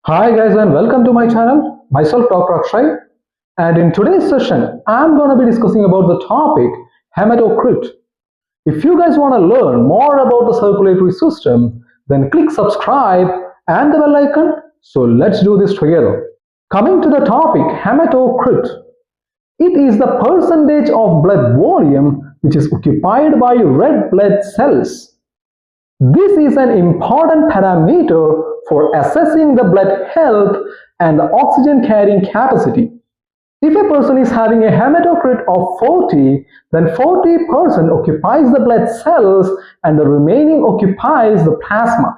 Hi guys and welcome to my channel. Myself Dr. Akshay, and in today's session I'm going to be discussing about the topic hematocrit. If you guys want to learn more about the circulatory system, then click subscribe and the bell icon. So let's do this together. Coming to the topic hematocrit, it is the percentage of blood volume which is occupied by red blood cells. This is an important parameter for assessing the blood health and the oxygen carrying capacity. If a person is having a hematocrit of 40, then 40% occupies the blood cells and the remaining occupies the plasma.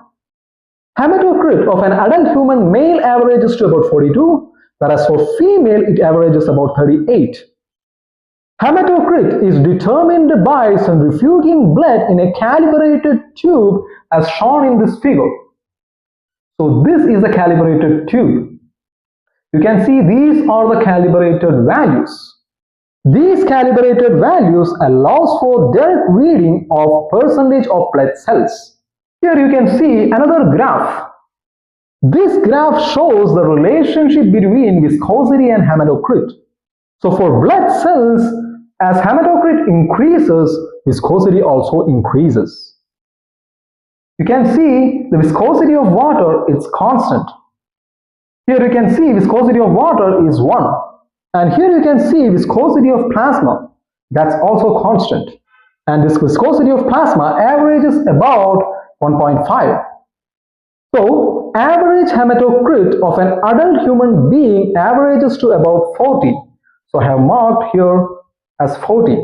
Hematocrit of an adult human male averages to about 42, whereas for female it averages about 38. Hematocrit is determined by centrifuging blood in a calibrated tube as shown in this figure. So this is a calibrated tube. You can see these are the calibrated values. These calibrated values allows for direct reading of percentage of blood cells. Here you can see another graph. This graph shows the relationship between viscosity and hematocrit. So for blood cells, as hematocrit increases, viscosity also increases. You can see the viscosity of water is constant. Here you can see viscosity of water is 1. And here you can see viscosity of plasma, that's also constant. And this viscosity of plasma averages about 1.5. So average hematocrit of an adult human being averages to about 40. So I have marked here as 40.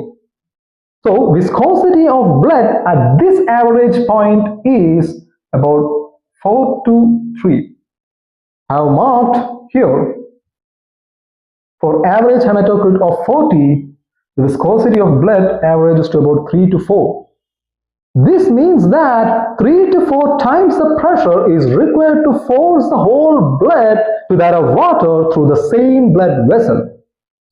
So viscosity of blood at this average point is about 4 to 3. I have marked here for average hematocrit of 40, the viscosity of blood averages to about 3 to 4. This means that 3 to 4 times the pressure is required to force the whole blood to that of water through the same blood vessel.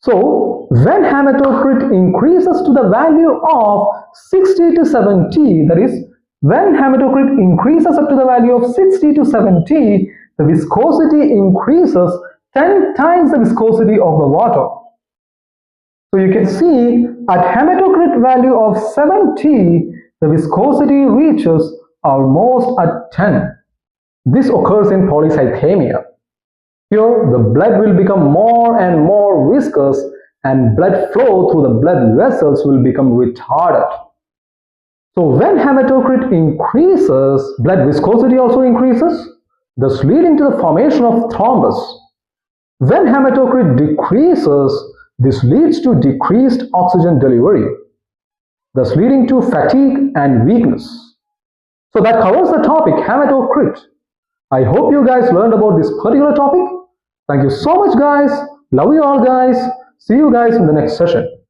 So when hematocrit increases to the value of 60 to 70, that is, when hematocrit increases up to the value of 60 to 70, the viscosity increases 10 times the viscosity of the water. So you can see at hematocrit value of 70, the viscosity reaches almost at 10. This occurs in polycythemia. Here, the blood will become more and more viscous and blood flow through the blood vessels will become retarded. So when hematocrit increases, blood viscosity also increases, thus leading to the formation of thrombus. When hematocrit decreases, this leads to decreased oxygen delivery, thus leading to fatigue and weakness. So that covers the topic hematocrit. I hope you guys learned about this particular topic. Thank you so much guys. Love you all guys. See you guys in the next session.